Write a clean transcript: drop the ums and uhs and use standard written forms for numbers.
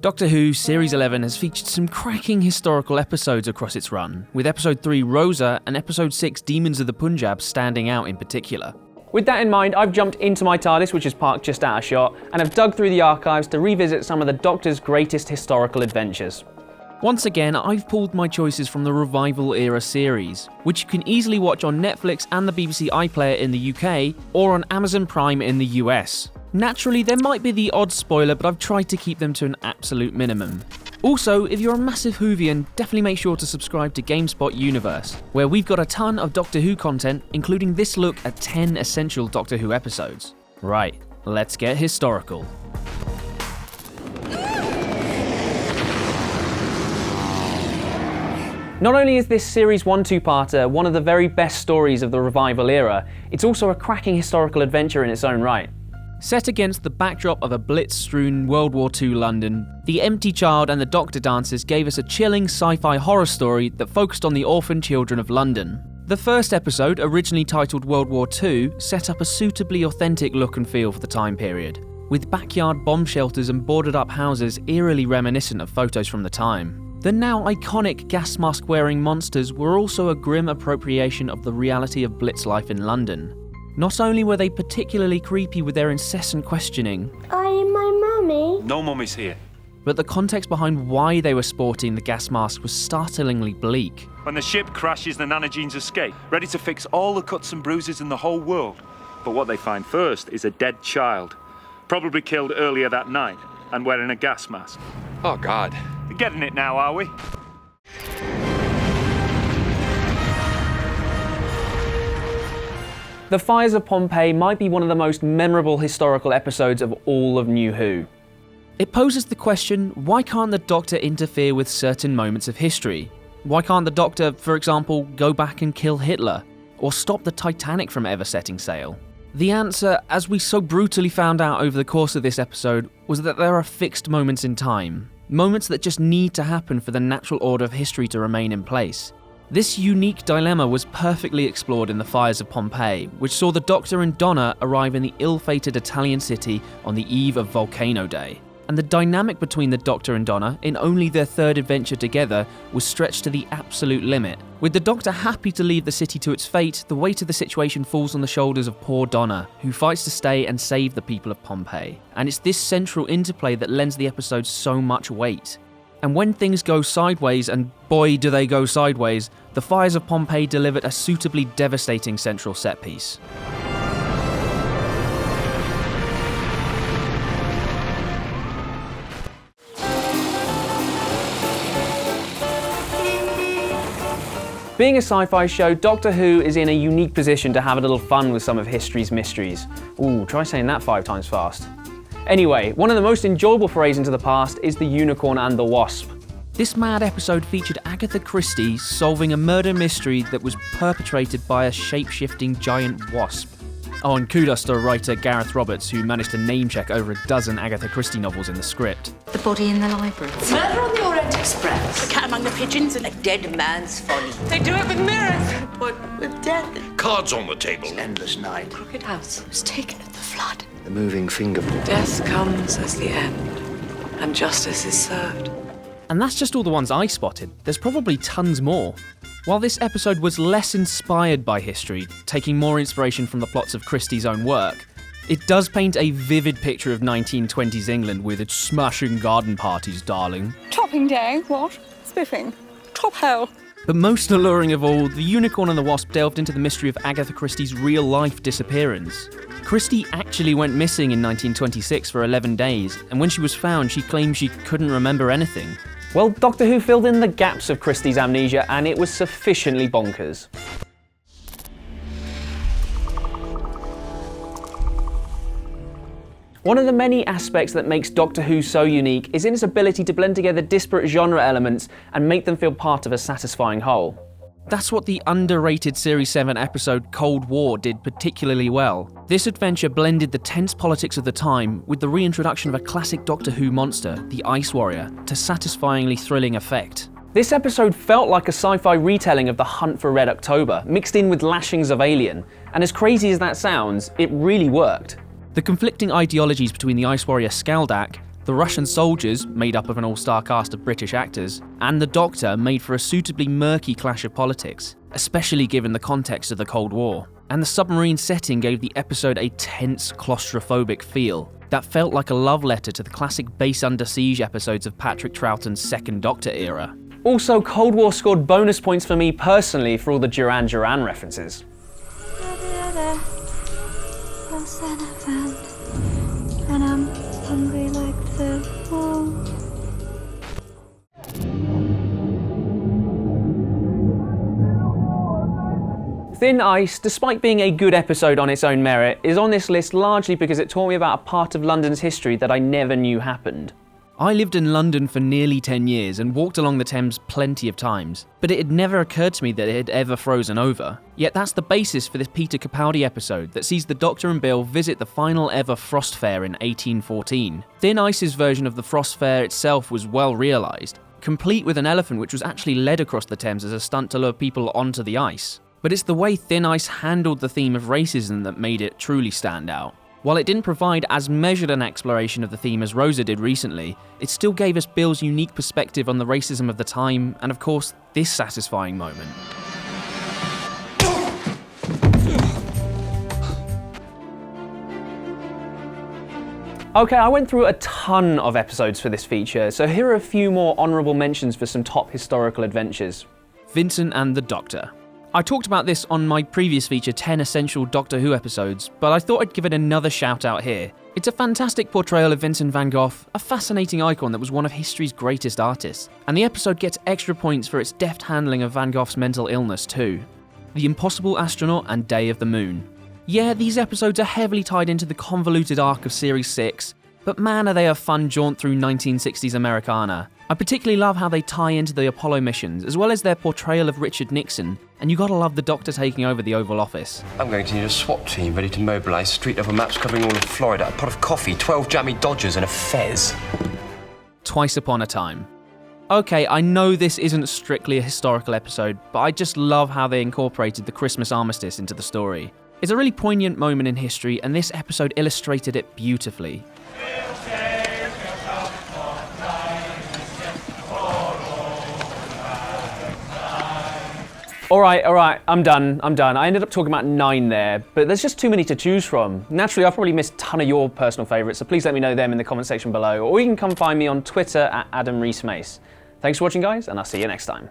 Doctor Who Series 11 has featured some cracking historical episodes across its run, with Episode 3 Rosa and Episode 6 Demons of the Punjab standing out in particular. With that in mind, I've jumped into my TARDIS, which is parked just out of shot, and have dug through the archives to revisit some of the Doctor's greatest historical adventures. Once again, I've pulled my choices from the Revival era series, which you can easily watch on Netflix and the BBC iPlayer in the UK, or on Amazon Prime in the US. Naturally, there might be the odd spoiler, but I've tried to keep them to an absolute minimum. Also, if you're a massive Whovian, definitely make sure to subscribe to GameSpot Universe, where we've got a ton of Doctor Who content, including this look at 10 essential Doctor Who episodes. Right, let's get historical. Not only is this series 1 two-parter one of the very best stories of the Revival era, it's also a cracking historical adventure in its own right. Set against the backdrop of a blitz-strewn World War II London, The Empty Child and the Doctor Dances gave us a chilling sci-fi horror story that focused on the orphan children of London. The first episode, originally titled World War II, set up a suitably authentic look and feel for the time period, with backyard bomb shelters and boarded-up houses eerily reminiscent of photos from the time. The now iconic gas mask-wearing monsters were also a grim appropriation of the reality of Blitz life in London. Not only were they particularly creepy with their incessant questioning, "Are you my mummy?" No mummy's here. but the context behind why they were sporting the gas mask was startlingly bleak. When the ship crashes, the nanogenes escape, ready to fix all the cuts and bruises in the whole world. But what they find first is a dead child, probably killed earlier that night, and wearing a gas mask. Oh, God. We're getting it now, are we? The Fires of Pompeii might be one of the most memorable historical episodes of all of New Who. It poses the question, why can't the Doctor interfere with certain moments of history? Why can't the Doctor, for example, go back and kill Hitler? Or stop the Titanic from ever setting sail? The answer, as we so brutally found out over the course of this episode, was that there are fixed moments in time. Moments that just need to happen for the natural order of history to remain in place. This unique dilemma was perfectly explored in The Fires of Pompeii, which saw the Doctor and Donna arrive in the ill-fated Italian city on the eve of Volcano Day. And the dynamic between the Doctor and Donna, in only their third adventure together, was stretched to the absolute limit. With the Doctor happy to leave the city to its fate, the weight of the situation falls on the shoulders of poor Donna, who fights to stay and save the people of Pompeii. And it's this central interplay that lends the episode so much weight. And when things go sideways, and boy do they go sideways, The Fires of Pompeii delivered a suitably devastating central set piece. Being a sci-fi show, Doctor Who is in a unique position to have a little fun with some of history's mysteries. Ooh, try saying that 5 times fast. Anyway, one of the most enjoyable forays into the past is the Unicorn and the Wasp. This mad episode featured Agatha Christie solving a murder mystery that was perpetrated by a shape-shifting giant wasp. Oh, and kudos to writer Gareth Roberts, who managed to name-check over a dozen Agatha Christie novels in the script. The body in the library. Murder on the Orient Express. The cat among the pigeons and A dead man's folly. they do it with mirrors. What with death? Cards on the table. Endless night. Crooked House was taken at the flood. The moving fingerprint. Death comes as the end, and justice is served. And that's just all the ones I spotted. There's probably tons more. While this episode was less inspired by history, taking more inspiration from the plots of Christie's own work, it does paint a vivid picture of 1920s England with its smashing garden parties, darling. Topping day, what? Spiffing. Top hell. But most alluring of all, the Unicorn and the Wasp delved into the mystery of Agatha Christie's real-life disappearance. Christie actually went missing in 1926 for 11 days, and when she was found, she claimed she couldn't remember anything. Well, Doctor Who filled in the gaps of Christie's amnesia, and it was sufficiently bonkers. One of the many aspects that makes Doctor Who so unique is in its ability to blend together disparate genre elements and make them feel part of a satisfying whole. That's what the underrated Series 7 episode Cold War did particularly well. This adventure blended the tense politics of the time with the reintroduction of a classic Doctor Who monster, the Ice Warrior, to satisfyingly thrilling effect. This episode felt like a sci-fi retelling of The Hunt for Red October, mixed in with lashings of Alien, and as crazy as that sounds, it really worked. The conflicting ideologies between the Ice Warrior Skaldak The Russian soldiers, made up of an all-star cast of British actors, and the Doctor made for a suitably murky clash of politics, especially given the context of the Cold War. And the submarine setting gave the episode a tense, claustrophobic feel that felt like a love letter to the classic base under siege episodes of Patrick Troughton's Second Doctor era. Also, Cold War scored bonus points for me personally for all the Duran Duran references. And I'm hungry like the wolf. Thin Ice, despite being a good episode on its own merit, is on this list largely because it taught me about a part of London's history that I never knew happened. I lived in London for nearly 10 years and walked along the Thames plenty of times, but it had never occurred to me that it had ever frozen over. Yet that's the basis for this Peter Capaldi episode that sees the Doctor and Bill visit the final ever Frost Fair in 1814. Thin Ice's version of the Frost Fair itself was well realised, complete with an elephant which was actually led across the Thames as a stunt to lure people onto the ice. But it's the way Thin Ice handled the theme of racism that made it truly stand out. While it didn't provide as measured an exploration of the theme as Rosa did recently, it still gave us Bill's unique perspective on the racism of the time, and of course, this satisfying moment. Okay, I went through a ton of episodes for this feature, so here are a few more honourable mentions for some top historical adventures. Vincent and the Doctor. I talked about this on my previous feature, 10 Essential Doctor Who episodes, but I thought I'd give it another shout out here. It's a fantastic portrayal of Vincent van Gogh, a fascinating icon that was one of history's greatest artists, and the episode gets extra points for its deft handling of Van Gogh's mental illness too. The Impossible Astronaut and Day of the Moon. Yeah, these episodes are heavily tied into the convoluted arc of Series 6, but man are they a fun jaunt through 1960s Americana. I particularly love how they tie into the Apollo missions, as well as their portrayal of Richard Nixon, and you gotta love the Doctor taking over the Oval Office. I'm going to need a SWAT team ready to mobilise, street level maps covering all of Florida, a pot of coffee, 12 jammy Dodgers and a fez. Twice Upon a Time. Okay, I know this isn't strictly a historical episode, but I just love how they incorporated the Christmas armistice into the story. It's a really poignant moment in history, and this episode illustrated it beautifully. Alright, I'm done. I ended up talking about 9 there, but there's just too many to choose from. Naturally, I've probably missed a ton of your personal favourites, so please let me know them in the comment section below, or you can come find me on Twitter at Adam Rees Mace. Thanks for watching, guys, and I'll see you next time.